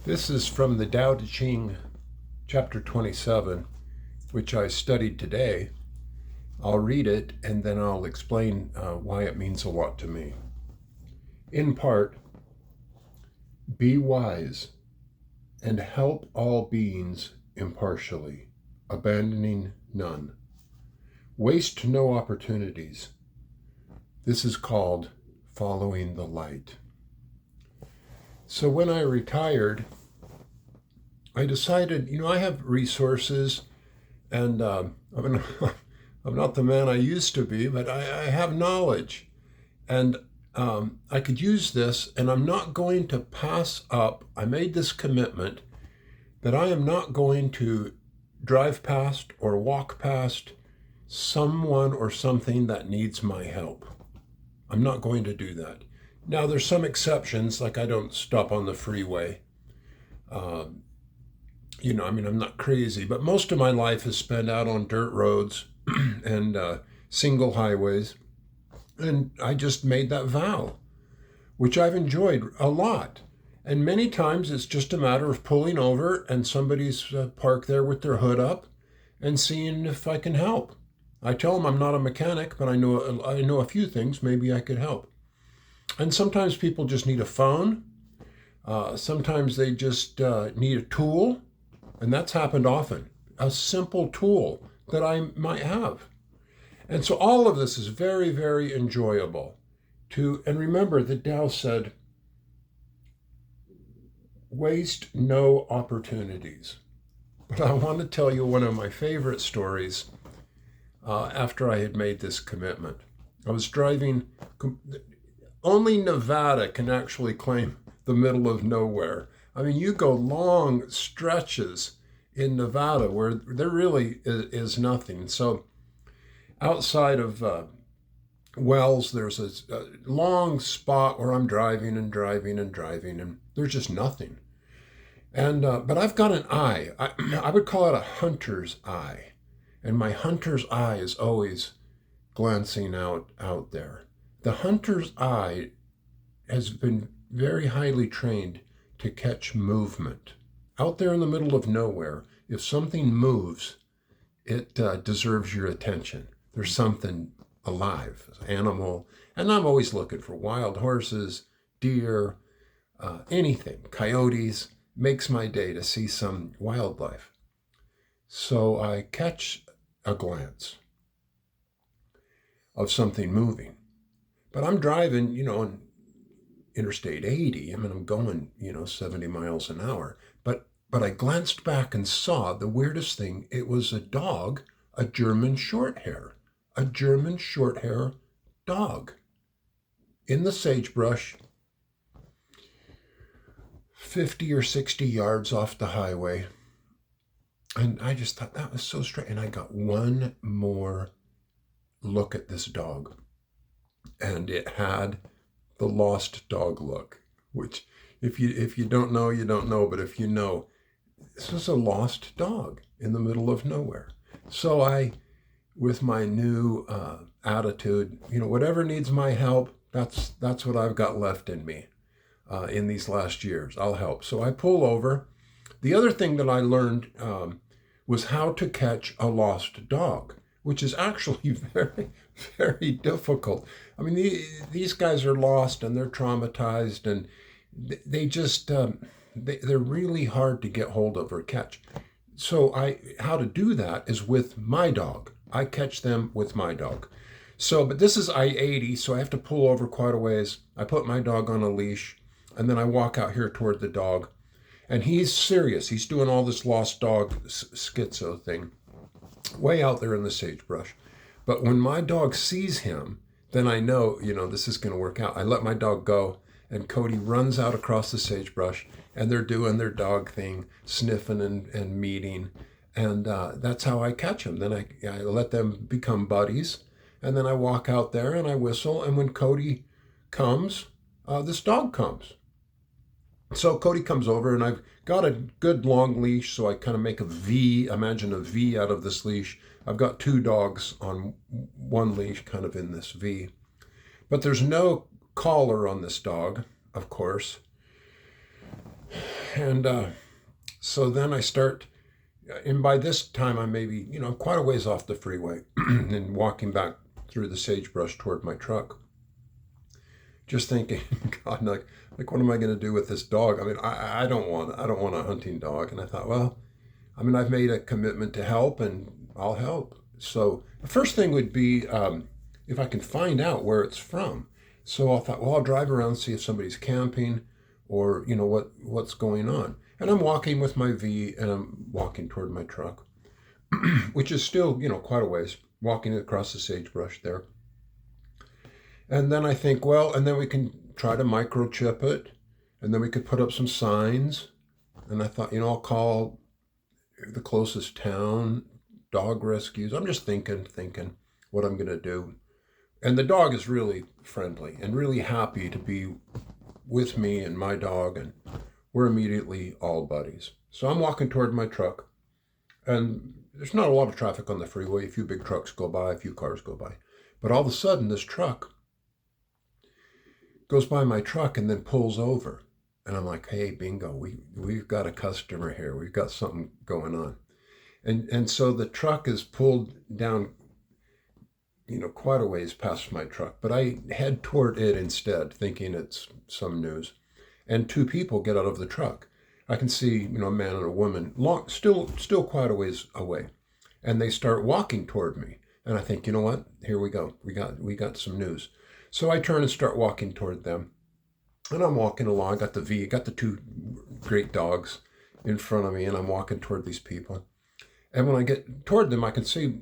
This is from the Tao Te Ching, chapter 27, which I studied today. I'll read it and then I'll explain why it means a lot to me. In part, be wise and help all beings impartially, abandoning none. Waste no opportunities. This is called following the light. So when I retired, I decided, I have resources and I'm not the man I used to be, but I have knowledge. And I could use this, and I'm not going to pass up. I made this commitment that I am not going to drive past or walk past someone or something that needs my help. I'm not going to do that. Now, there's some exceptions, like I don't stop on the freeway. I'm not crazy, but most of my life is spent out on dirt roads and single highways. And I just made that vow, which I've enjoyed a lot. And many times it's just a matter of pulling over and somebody's parked there with their hood up and seeing if I can help. I tell them I'm not a mechanic, but I know a few things. Maybe I could help. And sometimes people just need a phone. Sometimes they just need a tool. And that's happened often. A simple tool that I might have. And so all of this is very, very enjoyable. And remember, the Tao said, waste no opportunities. But I want to tell you one of my favorite stories after I had made this commitment. I was driving, only Nevada can actually claim the middle of nowhere. I mean, you go long stretches in Nevada where there really is nothing. So outside of Wells, there's a long spot where I'm driving, and there's just nothing. And but I've got an eye. I would call it a hunter's eye. And my hunter's eye is always glancing out there. The hunter's eye has been very highly trained to catch movement. Out there in the middle of nowhere, if something moves, it deserves your attention. There's something alive, animal, and I'm always looking for wild horses, deer, anything, coyotes. Makes my day to see some wildlife. So I catch a glance of something moving. But I'm driving, on Interstate 80. I mean, I'm going, 70 miles an hour. But I glanced back and saw the weirdest thing. It was a dog, a German Shorthair dog in the sagebrush, 50 or 60 yards off the highway. And I just thought that was so strange. And I got one more look at this dog. And it had the lost dog look, which if you don't know, you don't know. But if you know, this was a lost dog in the middle of nowhere. So I, with my new attitude, whatever needs my help, that's what I've got left in me in these last years. I'll help. So I pull over. The other thing that I learned was how to catch a lost dog, which is actually very, very difficult. I mean, these guys are lost and they're traumatized, and they just, they're really hard to get hold of or catch. So how to do that is with my dog. I catch them with my dog. But this is I-80, so I have to pull over quite a ways. I put my dog on a leash, and then I walk out here toward the dog. And he's serious. He's doing all this lost dog schizo thing, way out there in the sagebrush. But when my dog sees him, then I know, this is going to work out. I let my dog go, and Cody runs out across the sagebrush, and they're doing their dog thing, sniffing and meeting. And that's how I catch them. Then I let them become buddies. And then I walk out there and I whistle. And when Cody comes, this dog comes. So Cody comes over, and I've got a good long leash. So I kind of make a V, imagine a V out of this leash. I've got two dogs on one leash, kind of in this V. But there's no collar on this dog, of course. And so then I start, and by this time I'm maybe, quite a ways off the freeway and walking back through the sagebrush toward my truck, just thinking, God, like what am I going to do with this dog? I mean, I don't want a hunting dog. And I thought, well, I mean, I've made a commitment to help, and I'll help. So the first thing would be if I can find out where it's from. So I thought, well, I'll drive around, see if somebody's camping, or what's going on. And I'm walking with my V, and I'm walking toward my truck, which is still quite a ways, walking across the sagebrush there. And then I think, well, and then we can try to microchip it, and then we could put up some signs. And I thought, I'll call the closest town, dog rescues. I'm just thinking what I'm going to do. And the dog is really friendly and really happy to be with me and my dog, and we're immediately all buddies. So I'm walking toward my truck, and there's not a lot of traffic on the freeway. A few big trucks go by, a few cars go by. But all of a sudden, this truck goes by my truck and then pulls over. And I'm like, hey, bingo, we've got a customer here. We've got something going on. And so the truck is pulled down, quite a ways past my truck. But I head toward it instead, thinking it's some news. And two people get out of the truck. I can see, a man and a woman, still quite a ways away. And they start walking toward me. And I think, you know what? Here we go. We got some news. So I turn and start walking toward them. And I'm walking along, got the two great dogs in front of me, and I'm walking toward these people. And when I get toward them, I can see,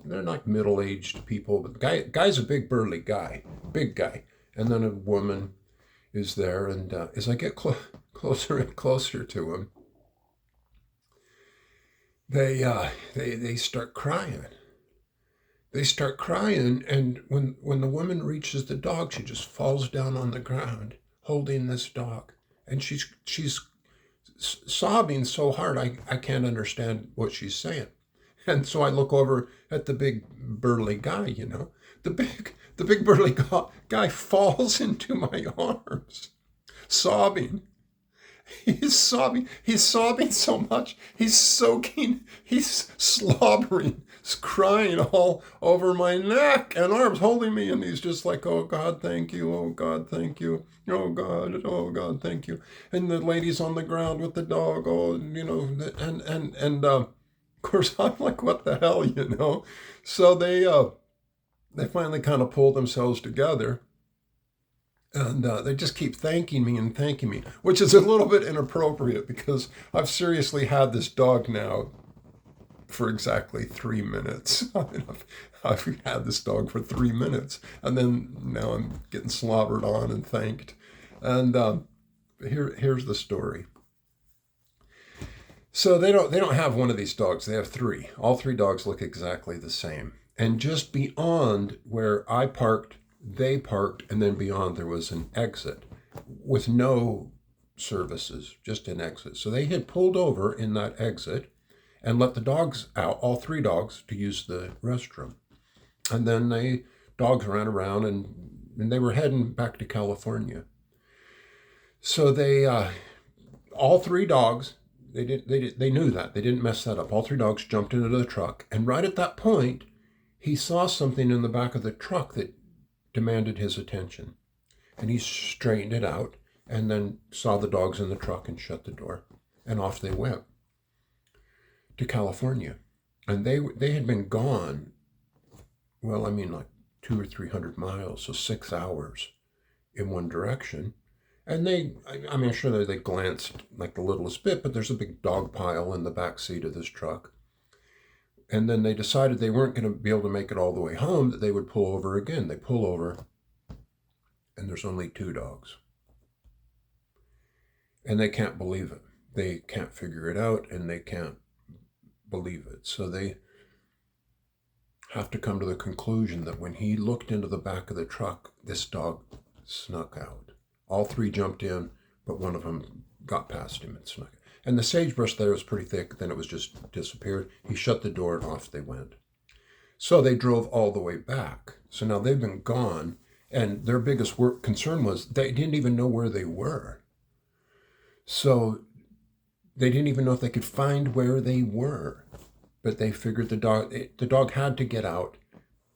they're not middle-aged people, but the guy's a big burly guy, big guy. And then a woman is there, and as I get closer and closer to him, they start crying. They start crying, and when the woman reaches the dog, she just falls down on the ground holding this dog, and she's sobbing so hard I can't understand what she's saying. And so I look over at the big burly guy. The big burly guy falls into my arms, sobbing. He's sobbing. He's sobbing so much. He's soaking. He's slobbering. He's crying all over my neck and arms, holding me. And he's just like, oh, God, thank you. Oh, God, thank you. Oh, God, thank you. And the lady's on the ground with the dog. Oh, and of course, I'm like, what the hell, So they finally kind of pull themselves together. And they just keep thanking me, which is a little bit inappropriate because I've seriously had this dog now for exactly 3 minutes. I mean, I've had this dog for 3 minutes, and then now I'm getting slobbered on and thanked. And here's the story. So they don't have one of these dogs. They have three. All three dogs look exactly the same. And just beyond where I parked, they parked, and then beyond there was an exit with no services, just an exit. So they had pulled over in that exit and let the dogs out, all three dogs, to use the restroom. And then dogs ran around, and they were heading back to California. So all three dogs, they knew that. They didn't mess that up. All three dogs jumped into the truck, and right at that point, he saw something in the back of the truck that demanded his attention. And he straightened it out and then saw the dogs in the truck and shut the door. And off they went to California. And they had been gone, well, I mean, like 200 or 300 miles, so 6 hours in one direction. And I'm sure they glanced like the littlest bit, but there's a big dog pile in the back seat of this truck. And then they decided they weren't going to be able to make it all the way home, that they would pull over again. They pull over, and there's only two dogs. And they can't believe it. They can't figure it out, and they can't believe it. So they have to come to the conclusion that when he looked into the back of the truck, this dog snuck out. All three jumped in, but one of them got past him and snuck. And the sagebrush there was pretty thick, then it was just disappeared. He shut the door and off they went. So they drove all the way back. So now they've been gone, and their biggest concern was they didn't even know where they were. So they didn't even know if they could find where they were. But they figured the dog had to get out,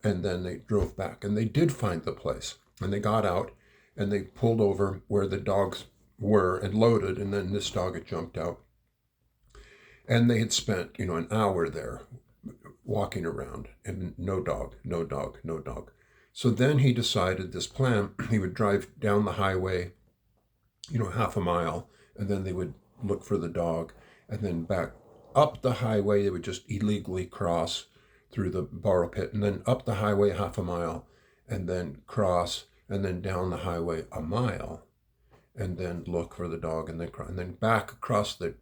and then they drove back. And they did find the place. And they got out, and they pulled over where the dogs were and loaded, and then this dog had jumped out. And they had spent, an hour there walking around, and no dog, no dog, no dog. So then he decided this plan. He would drive down the highway, half a mile, and then they would look for the dog, and then back up the highway. They would just illegally cross through the borrow pit, and then up the highway half a mile, and then cross, and then down the highway a mile, and then look for the dog, and then back across the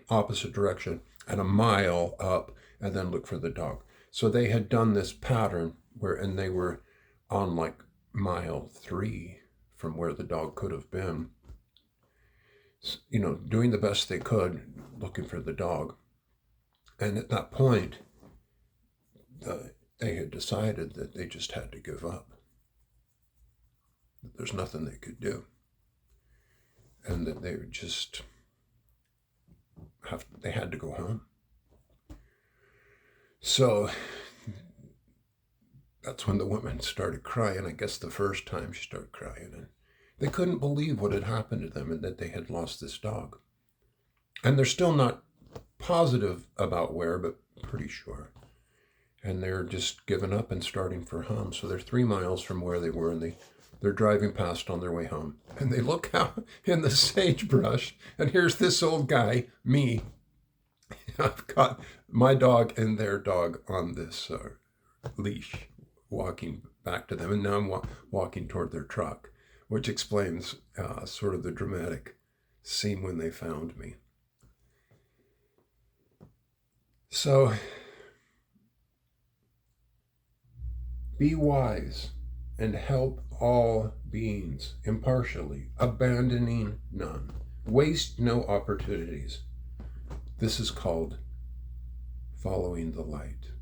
opposite direction and a mile up, and then look for the dog. So they had done this pattern and they were on like mile 3 from where the dog could have been, doing the best they could, looking for the dog. And at that point, they had decided that they just had to give up. There's nothing they could do. And that they would just they had to go home. So that's when the woman started crying. I guess the first time she started crying. And they couldn't believe what had happened to them and that they had lost this dog. And they're still not positive about where, but pretty sure. And they're just giving up and starting for home. So they're 3 miles from where they were, and they're driving past on their way home. And they look out in the sagebrush, and here's this old guy, me. I've got my dog and their dog on this leash, walking back to them. And now I'm walking toward their truck, which explains sort of the dramatic scene when they found me. So, be wise and help all beings impartially, abandoning none. Waste no opportunities. This is called following the light.